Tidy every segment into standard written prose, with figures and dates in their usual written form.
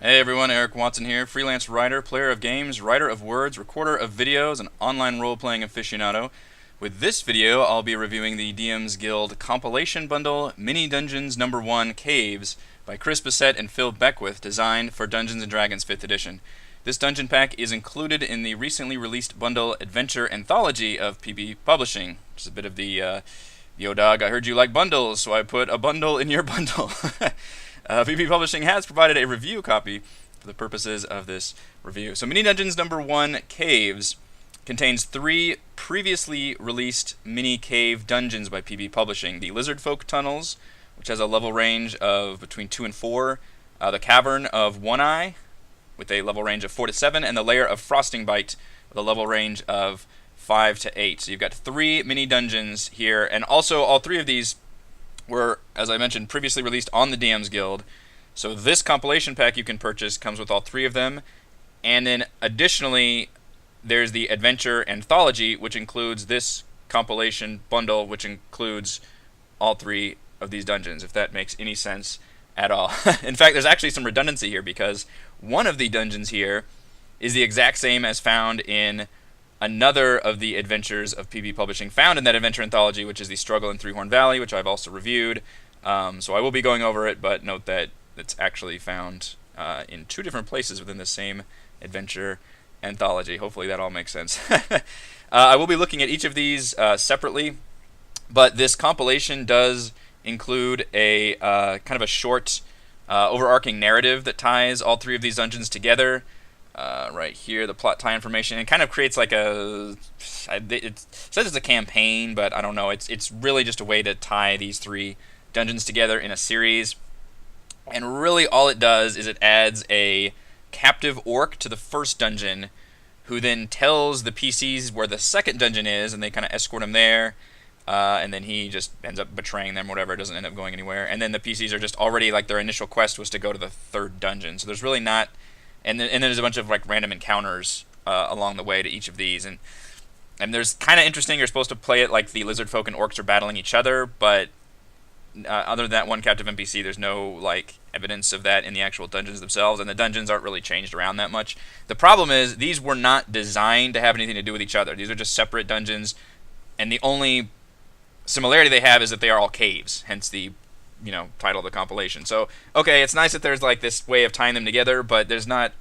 Hey everyone, Eric Watson here, freelance writer, player of games, writer of words, recorder of videos, and online role-playing aficionado. With this video, I'll be reviewing the DM's Guild compilation bundle Mini Dungeons Number 1 Caves by Chris Bissett and Phil Beckwith, designed for Dungeons & Dragons 5th edition. This dungeon pack is included in the recently released bundle Adventure Anthology of PB Publishing, which is a bit of the, yo dog, I heard you like bundles, so I put a bundle in your bundle. PB Publishing has provided a review copy for the purposes of this review. So Mini Dungeons Number 1 Caves contains 3 previously released mini cave dungeons by PB Publishing. The Lizard Folk Tunnels, which has a level range of between 2 and 4, the Cavern of One Eye, with a level range of 4 to 7, and the Lair of Frosting Bite, with a level range of 5 to 8. So you've got 3 mini dungeons here, and also all 3 of these were, as I mentioned, previously released on the DM's Guild. So this compilation pack you can purchase comes with all 3 of them. And then additionally, there's the Adventure Anthology, which includes this compilation bundle, which includes all 3 of these dungeons, if that makes any sense at all. In fact, there's actually some redundancy here, because one of the dungeons here is the exact same as found in another of the adventures of PB Publishing found in that Adventure Anthology, which is the Struggle in Three-Horn Valley, which I've also reviewed. So I will be going over it, but note that it's actually found in 2 different places within the same Adventure Anthology. Hopefully that all makes sense. I will be looking at each of these separately, but this compilation does include a kind of a short overarching narrative that ties all 3 of these dungeons together. Right here, the plot tie information. It kind of creates like it says it's a campaign, but I don't know. It's really just a way to tie these 3 dungeons together in a series. And really all it does is it adds a captive orc to the first dungeon, who then tells the PCs where the second dungeon is, and they kind of escort him there. And then he just ends up betraying them, whatever. It doesn't end up going anywhere. And then the PCs are just already, like, their initial quest was to go to the 3rd dungeon. So there's really not... And then there's a bunch of like random encounters along the way to each of these, and there's kind of interesting. You're supposed to play it like the lizard folk and orcs are battling each other, but other than that one captive NPC, there's no like evidence of that in the actual dungeons themselves, and the dungeons aren't really changed around that much. The problem is these were not designed to have anything to do with each other. These are just separate dungeons, and the only similarity they have is that they are all caves, hence the title of the compilation. So, okay, it's nice that there's like this way of tying them together, but there's not.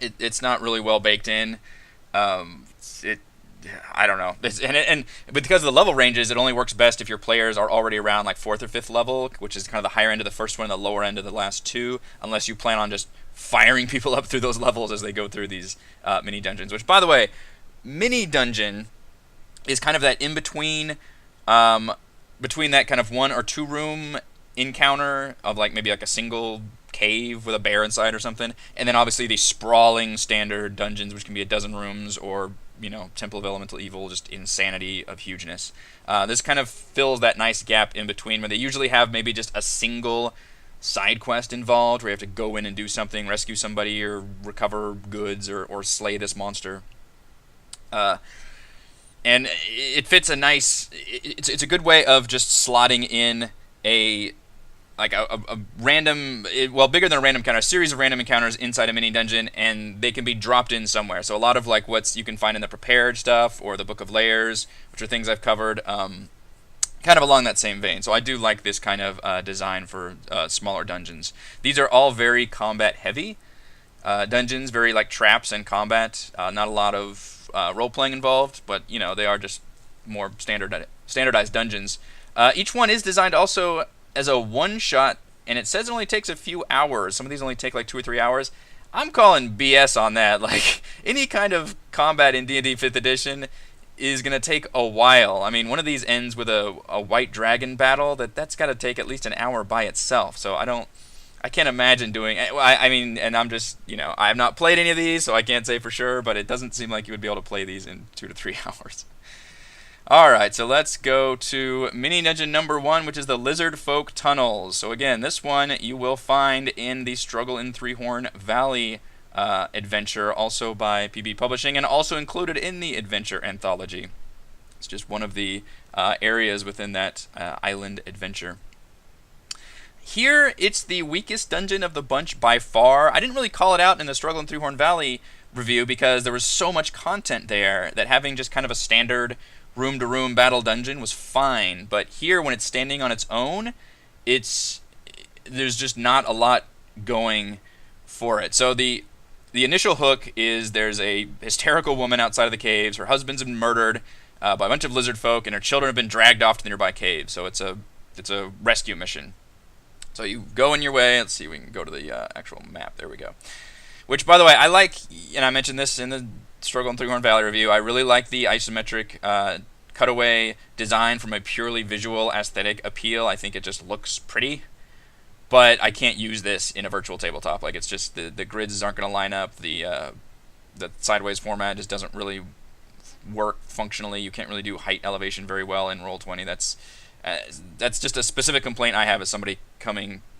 It's not really well baked in. I don't know. And because of the level ranges, it only works best if your players are already around like 4th or 5th level, which is kind of the higher end of the first one and the lower end of the last 2, unless you plan on just firing people up through those levels as they go through these mini dungeons. Which, by the way, mini dungeon is kind of that in between. Between that kind of 1 or 2 room encounter of like maybe like a single cave with a bear inside or something, and then obviously the sprawling standard dungeons, which can be a dozen rooms, or Temple of Elemental Evil, just insanity of hugeness. This kind of fills that nice gap in between where they usually have maybe just a single side quest involved where you have to go in and do something, rescue somebody or recover goods or slay this monster. And it fits a nice... It's a good way of just slotting in a random... bigger than a random encounter, a series of random encounters inside a mini dungeon, and they can be dropped in somewhere. So a lot of like what you can find in the Prepared stuff or the Book of Layers, which are things I've covered, kind of along that same vein. So I do like this kind of design for smaller dungeons. These are all very combat-heavy dungeons, very like traps and combat. Not a lot of... role-playing involved, but they are just more standardized dungeons. Each one is designed also as a one-shot, and it says it only takes a few hours. Some of these only take like 2 or 3 hours. I'm calling BS on that. Like, any kind of combat in D&D 5th edition is going to take a while. I mean, one of these ends with a white dragon battle. That's got to take at least an hour by itself. So I can't imagine doing... I mean, and I'm just, I have not played any of these, so I can't say for sure, but it doesn't seem like you would be able to play these in 2 to 3 hours. Alright, so let's go to mini dungeon number 1, which is the Lizard Folk Tunnels. So again, this one you will find in the Struggle in Three-Horn Valley adventure, also by PB Publishing, and also included in the Adventure Anthology. It's just one of the areas within that island adventure. Here, it's the weakest dungeon of the bunch by far. I didn't really call it out in the Struggling Through Horn Valley review because there was so much content there that having just kind of a standard room-to-room battle dungeon was fine. But here, when it's standing on its own, there's just not a lot going for it. So the initial hook is there's a hysterical woman outside of the caves. Her husband's been murdered by a bunch of lizard folk, and her children have been dragged off to the nearby caves. So it's a rescue mission. So you go in your way. Let's see, we can go to the actual map. There we go. Which, by the way, I like, and I mentioned this in the Struggle in Three Horn Valley review, I really like the isometric cutaway design from a purely visual aesthetic appeal. I think it just looks pretty. But I can't use this in a virtual tabletop. Like, it's just the grids aren't going to line up. The sideways format just doesn't really work functionally. You can't really do height elevation very well in Roll20. That's just a specific complaint I have as somebody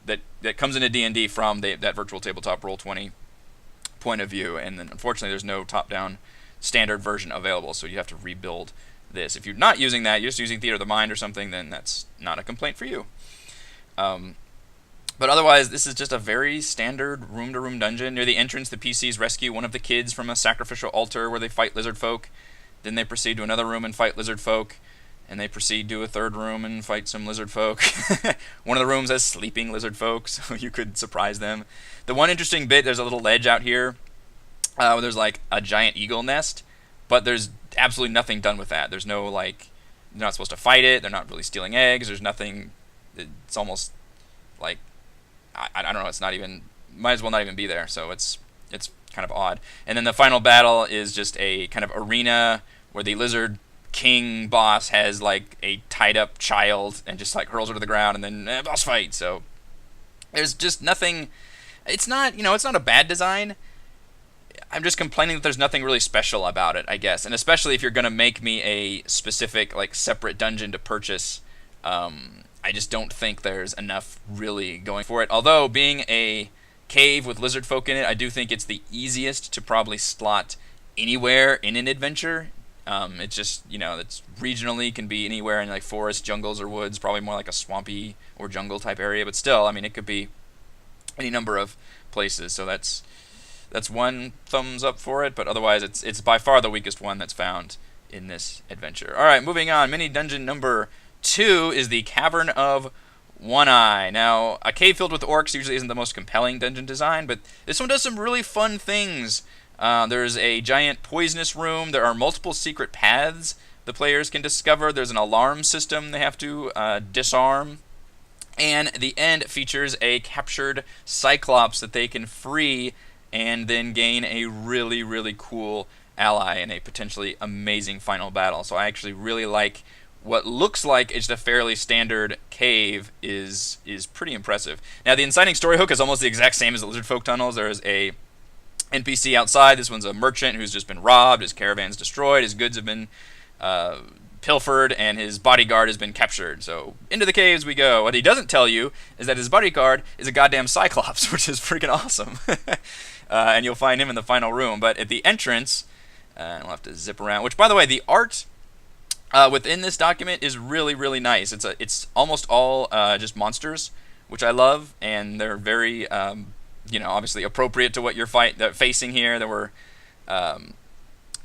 that comes into D&D from that virtual tabletop Roll20 point of view. And then unfortunately, there's no top-down standard version available, so you have to rebuild this. If you're not using that, you're just using Theater of the Mind or something, then that's not a complaint for you. But otherwise, this is just a very standard room-to-room dungeon. Near the entrance, the PCs rescue one of the kids from a sacrificial altar where they fight lizard folk. Then they proceed to another room and fight lizard folk. And they proceed to a third room and fight some lizard folk. One of the rooms has sleeping lizard folk, so you could surprise them. The one interesting bit, there's a little ledge out here where there's like a giant eagle nest, but there's absolutely nothing done with that. There's no, like, they're not supposed to fight it. They're not really stealing eggs. There's nothing. It's almost like, I don't know, it's not even, might as well not even be there, so it's kind of odd. And then the final battle is just a kind of arena where the lizard king boss has like a tied up child and just like hurls her to the ground, and then boss fight. So there's just nothing. It's not a bad design. I'm just complaining that there's nothing really special about it, I guess. And especially if you're gonna make me a specific like separate dungeon to purchase, I just don't think there's enough really going for it. Although being a cave with lizard folk in it, I do think it's the easiest to probably slot anywhere in an adventure. It's just, it's regionally can be anywhere in like forests, jungles, or woods. Probably more like a swampy or jungle type area, but still, I mean, it could be any number of places. So that's one thumbs up for it. But otherwise, it's by far the weakest one that's found in this adventure. All right, moving on. Mini dungeon number 2 is the Cavern of One Eye. Now, a cave filled with orcs usually isn't the most compelling dungeon design, but this one does some really fun things. There's a giant poisonous room. There are multiple secret paths the players can discover. There's an alarm system they have to disarm. And the end features a captured Cyclops that they can free and then gain a really, really cool ally in a potentially amazing final battle. So I actually really like what looks like it's a fairly standard cave is pretty impressive. Now, the Inciting story hook is almost the exact same as the Lizard Folk tunnels. There is a NPC outside. This one's a merchant who's just been robbed. His caravan's destroyed. His goods have been pilfered, and his bodyguard has been captured. So into the caves we go. What he doesn't tell you is that his bodyguard is a goddamn Cyclops, which is freaking awesome. And you'll find him in the final room. But at the entrance, we'll have to zip around. Which, by the way, the art within this document is really, really nice. It's almost all just monsters, which I love, and they're very obviously appropriate to what you're facing here. There were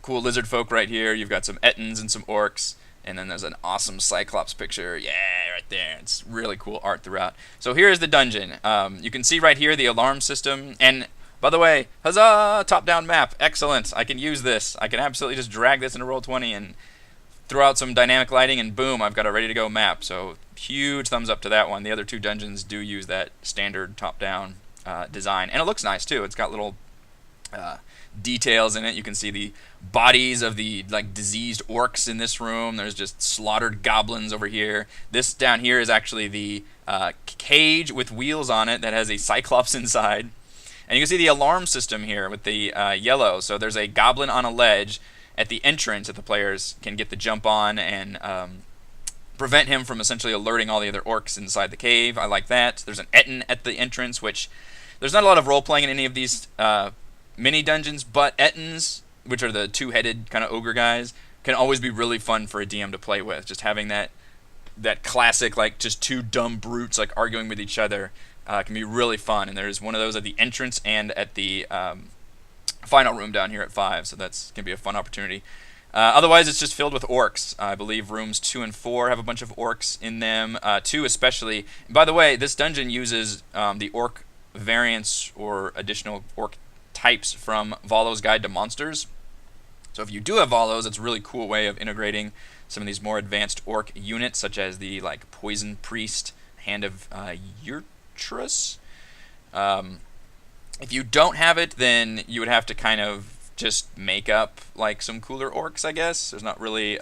cool lizard folk right here. You've got some Ettins and some orcs, and then there's an awesome Cyclops picture. Yeah, right there. It's really cool art throughout. So here is the dungeon. You can see right here the alarm system. And by the way, huzzah! Top-down map. Excellent. I can use this. I can absolutely just drag this into Roll20 and throw out some dynamic lighting, and boom, I've got a ready-to-go map. So huge thumbs up to that one. The other two dungeons do use that standard top-down design, and it looks nice too. It's got little details in it. You can see the bodies of the diseased orcs in this room. There's just slaughtered goblins over here. This down here is actually the cage with wheels on it that has a Cyclops inside. And you can see the alarm system here with the yellow. So there's a goblin on a ledge at the entrance that the players can get the jump on and prevent him from essentially alerting all the other orcs inside the cave. I like that. There's an Ettin at the entrance, which there's not a lot of role-playing in any of these mini dungeons, but Ettins, which are the two-headed kind of ogre guys, can always be really fun for a DM to play with. Just having that that classic like just two dumb brutes like arguing with each other can be really fun. And there's one of those at the entrance and at the final room down here at 5, so that's gonna be a fun opportunity. Otherwise, it's just filled with orcs. I believe rooms 2 and 4 have a bunch of orcs in them. 2 especially. And by the way, this dungeon uses the orc variants or additional orc types from Volo's Guide to Monsters. So if you do have Volos, it's a really cool way of integrating some of these more advanced orc units, such as the like Poison Priest, Hand of Yurtrus. If you don't have it, then you would have to kind of just make up like some cooler orcs, I guess. There's not really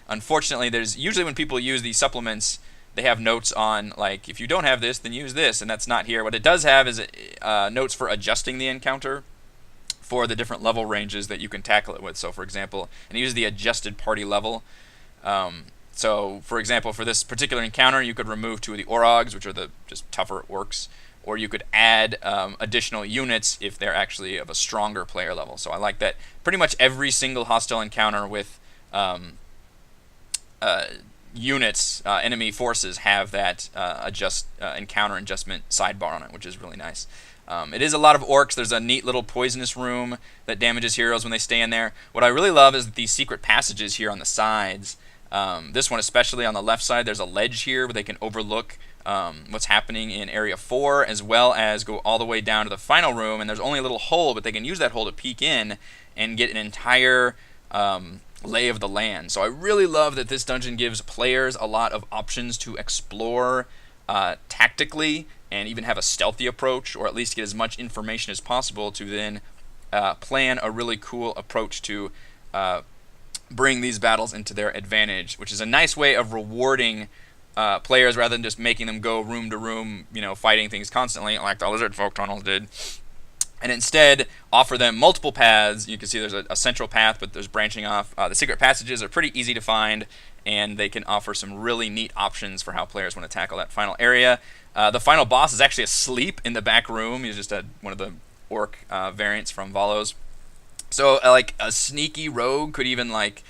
unfortunately, there's usually when people use these supplements, they have notes on like if you don't have this, then use this, and that's not here. What it does have is notes for adjusting the encounter for the different level ranges that you can tackle it with. So for example, and it uses the adjusted party level. So for example, for this particular encounter, you could remove 2 of the Orogs, which are the just tougher orcs, or you could add additional units if they're actually of a stronger player level. So I like that pretty much every single hostile encounter with units, enemy forces, have that encounter adjustment sidebar on it, which is really nice. It is a lot of orcs. There's a neat little poisonous room that damages heroes when they stay in there. What I really love is these secret passages here on the sides. This one especially on the left side, there's a ledge here where they can overlook what's happening in Area 4, as well as go all the way down to the final room, and there's only a little hole, but they can use that hole to peek in and get an entire lay of the land. So I really love that this dungeon gives players a lot of options to explore tactically and even have a stealthy approach, or at least get as much information as possible to then plan a really cool approach to bring these battles into their advantage, which is a nice way of rewarding players rather than just making them go room to room, fighting things constantly like the Lizard Folk Tunnels did, and instead offer them multiple paths. You can see there's a central path, but there's branching off. The secret passages are pretty easy to find, and they can offer some really neat options for how players want to tackle that final area. The final boss is actually asleep in the back room. He's just one of the orc variants from Volos. So like a sneaky rogue could even like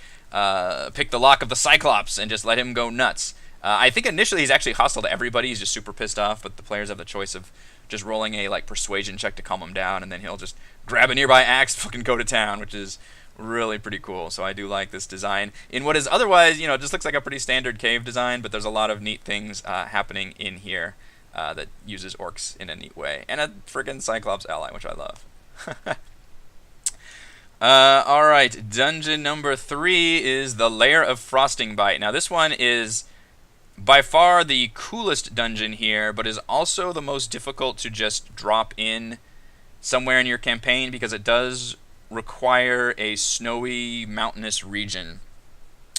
pick the lock of the Cyclops and just let him go nuts. I think initially he's actually hostile to everybody. He's just super pissed off, but the players have the choice of just rolling a like persuasion check to calm him down, and then he'll just grab a nearby axe, fucking go to town, which is really pretty cool. So I do like this design in what is otherwise, it just looks like a pretty standard cave design, but there's a lot of neat things happening in here that uses orcs in a neat way, and a friggin' Cyclops ally, which I love. Alright, dungeon number 3 is the Lair of Frosting Bite. Now this one is by far the coolest dungeon here, but is also the most difficult to just drop in somewhere in your campaign, because it does require a snowy, mountainous region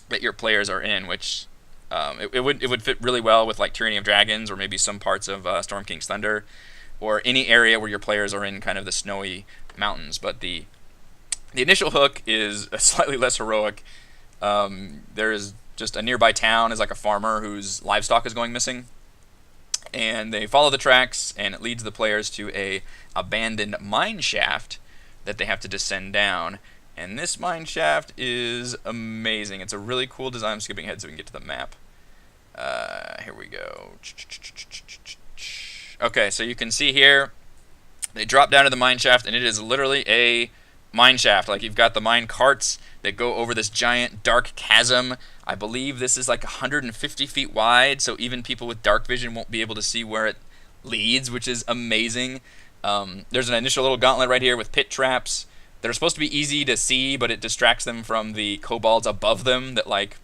that your players are in, which it would fit really well with like Tyranny of Dragons, or maybe some parts of Storm King's Thunder, or any area where your players are in kind of the snowy mountains. But the initial hook is slightly less heroic. There is just a nearby town is like a farmer whose livestock is going missing, and they follow the tracks, and it leads the players to a abandoned mine shaft that they have to descend down. And this mine shaft is amazing. It's a really cool design. I'm skipping ahead so we can get to the map. Here we go. Okay, so you can see here they drop down to the mine shaft, and it is literally a mine shaft. Like, you've got the mine carts that go over this giant dark chasm. I believe this is like 150 feet wide, so even people with dark vision won't be able to see where it leads, which is amazing. There's an initial little gauntlet right here with pit traps that are supposed to be easy to see, but it distracts them from the kobolds above them that like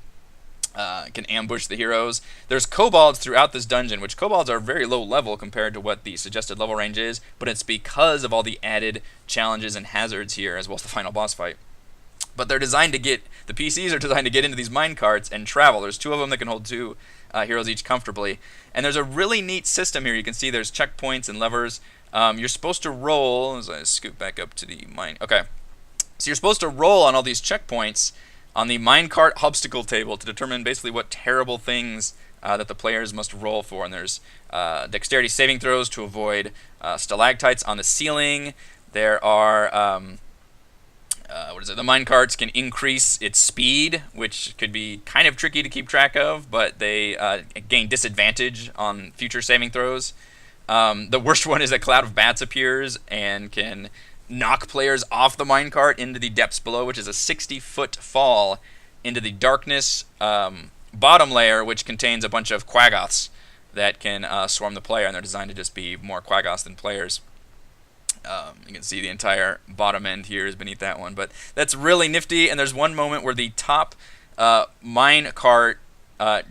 can ambush the heroes. There's kobolds throughout this dungeon, which kobolds are very low level compared to what the suggested level range is, but it's because of all the added challenges and hazards here, as well as the final boss fight. But they're designed to the PCs are designed to get into these mine carts and travel. There's 2 of them that can hold 2 heroes each comfortably. And there's a really neat system here. You can see there's checkpoints and levers. You're supposed to roll, as I scoot back up to the mine. Okay. So you're supposed to roll on all these checkpoints on the minecart obstacle table to determine basically what terrible things that the players must roll for. And there's dexterity saving throws to avoid stalactites on the ceiling. There are The minecarts can increase its speed, which could be kind of tricky to keep track of, but they gain disadvantage on future saving throws. The worst one is a cloud of bats appears and can knock players off the minecart into the depths below, which is a 60-foot fall into the darkness bottom layer, which contains a bunch of quaggoths that can swarm the player, and they're designed to just be more quaggoths than players. You can see the entire bottom end here is beneath that one, but that's really nifty. And there's one moment where the top mine cart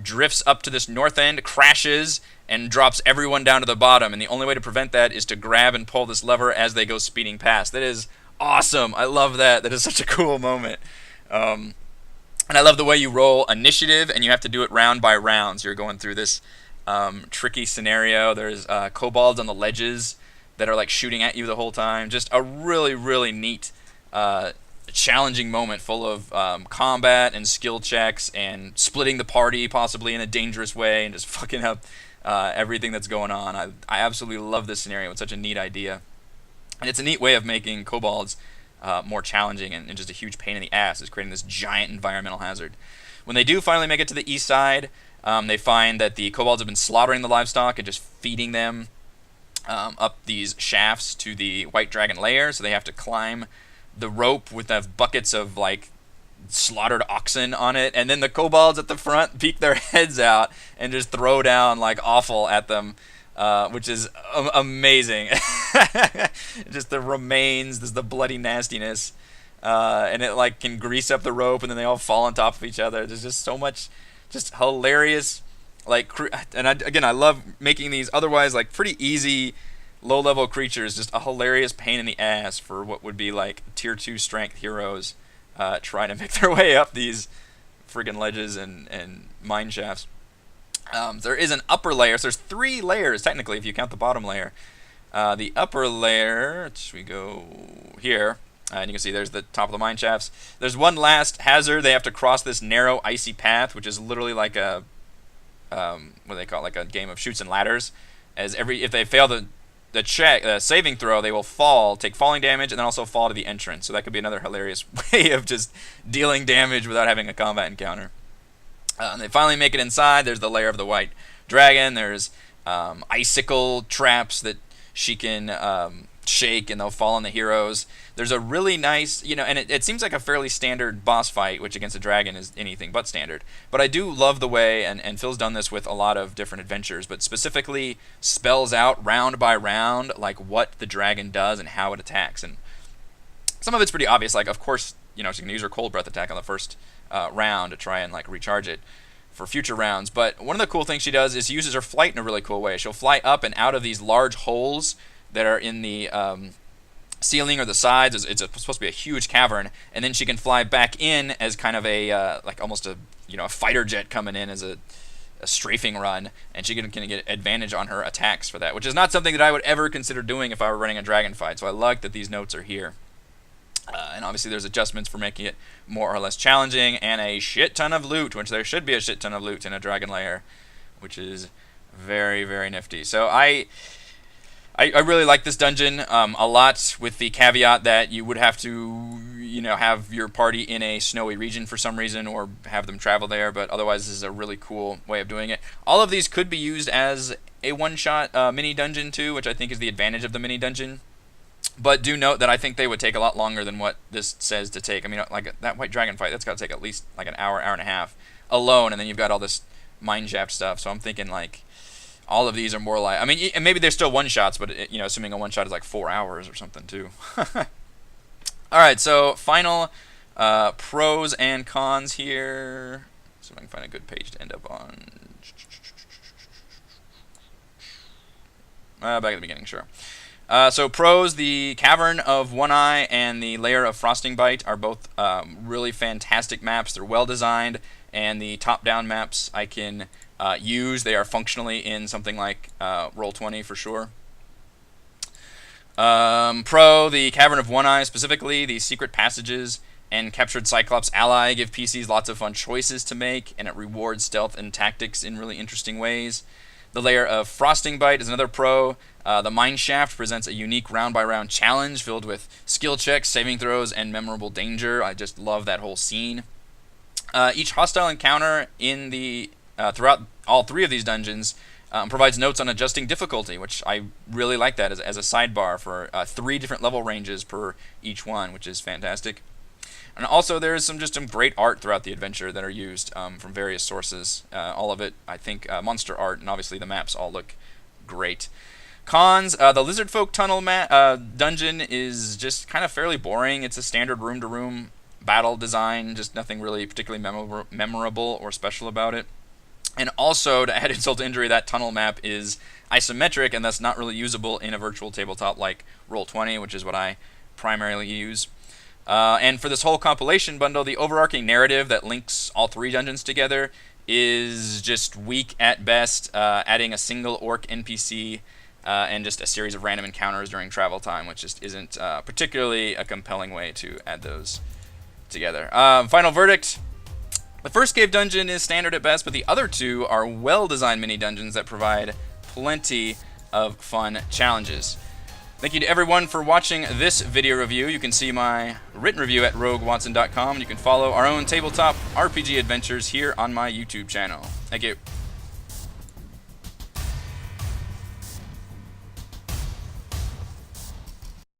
drifts up to this north end, crashes, and drops everyone down to the bottom. And the only way to prevent that is to grab and pull this lever as they go speeding past. That is awesome. I love that. That is such a cool moment. And I love the way you roll initiative, and you have to do it round by round. So you're going through this tricky scenario. There's kobolds on the ledges that are like shooting at you the whole time. Just a really, really neat, challenging moment full of combat and skill checks and splitting the party possibly in a dangerous way and just fucking up everything that's going on. I absolutely love this scenario. It's such a neat idea. And it's a neat way of making kobolds more challenging and just a huge pain in the ass, is creating this giant environmental hazard. When they do finally make it to the east side, they find that the kobolds have been slaughtering the livestock and just feeding them up these shafts to the white dragon lair, so they have to climb the rope with the buckets of like slaughtered oxen on it, and then the kobolds at the front peek their heads out and just throw down like awful at them, which is amazing. Just the remains, there's the bloody nastiness, and it like can grease up the rope, and then they all fall on top of each other. There's just so much just hilarious, like, and I love making these otherwise like pretty easy low-level creatures just a hilarious pain in the ass for what would be like tier 2 strength heroes trying to make their way up these friggin' ledges and mine shafts. There is an upper layer, so there's 3 layers technically if you count the bottom layer. The upper layer, we go here, and you can see there's the top of the mine shafts. There's one last hazard. They have to cross this narrow icy path, which is literally like a what do they call it? Like a game of chutes and ladders. If they fail the saving throw, they will fall, take falling damage, and then also fall to the entrance. So that could be another hilarious way of just dealing damage without having a combat encounter. And they finally make it inside. There's the lair of the white dragon. There's icicle traps that she can shake, and they'll fall on the heroes. There's a really nice, and it seems like a fairly standard boss fight, which against a dragon is anything but standard. But I do love the way, and Phil's done this with a lot of different adventures, but specifically spells out round by round like what the dragon does and how it attacks. And some of it's pretty obvious, like of course, she can use her cold breath attack on the first round to try and like recharge it for future rounds. But one of the cool things she does is uses her flight in a really cool way. She'll fly up and out of these large holes that are in the ceiling or the sides. It's supposed to be a huge cavern, and then she can fly back in as kind of a like almost a a fighter jet coming in as a strafing run, and she can get advantage on her attacks for that, which is not something that I would ever consider doing if I were running a dragon fight. So I like that these notes are here. And obviously there's adjustments for making it more or less challenging, and a shit ton of loot, which there should be a shit ton of loot in a dragon lair, which is very, very nifty. So I really like this dungeon a lot, with the caveat that you would have to, have your party in a snowy region for some reason, or have them travel there, but otherwise this is a really cool way of doing it. All of these could be used as a one-shot mini dungeon too, which I think is the advantage of the mini dungeon. But do note that I think they would take a lot longer than what this says to take. I mean, like that white dragon fight, that's got to take at least like an hour, hour and a half alone, and then you've got all this mine shaft stuff. So I'm thinking like all of these are more like, I mean, and maybe they're still one shots, but assuming a one shot is like 4 hours or something too. All right, so final pros and cons here. So I can find a good page to end up on. Back at the beginning, sure. So pros, the Cavern of One Eye and the Lair of Frosting Bite are both really fantastic maps. They're well designed, and the top-down maps I can use. They are functionally in something like Roll20 for sure. Pro, the Cavern of One Eye, specifically the secret passages and captured Cyclops ally give PCs lots of fun choices to make, and it rewards stealth and tactics in really interesting ways. The layer of Frosting Bite is another pro. The Mine Shaft presents a unique round-by-round challenge filled with skill checks, saving throws, and memorable danger. I just love that whole scene. Each hostile encounter in the throughout all three of these dungeons provides notes on adjusting difficulty, which I really like that as a sidebar for 3 different level ranges per each one, which is fantastic. And also there's some great art throughout the adventure that are used from various sources. All of it, I think, monster art, and obviously the maps all look great. Cons, the Lizard Folk Tunnel dungeon is just kind of fairly boring. It's a standard room-to-room battle design, just nothing really particularly memorable or special about it. And also, to add insult to injury, that tunnel map is isometric, and that's not really usable in a virtual tabletop like Roll20, which is what I primarily use. And for this whole compilation bundle, the overarching narrative that links all 3 dungeons together is just weak at best, adding a single orc NPC and just a series of random encounters during travel time, which just isn't particularly a compelling way to add those together. Final verdict. The first cave dungeon is standard at best, but the other 2 are well-designed mini-dungeons that provide plenty of fun challenges. Thank you to everyone for watching this video review. You can see my written review at roguewatson.com, and you can follow our own tabletop RPG adventures here on my YouTube channel. Thank you.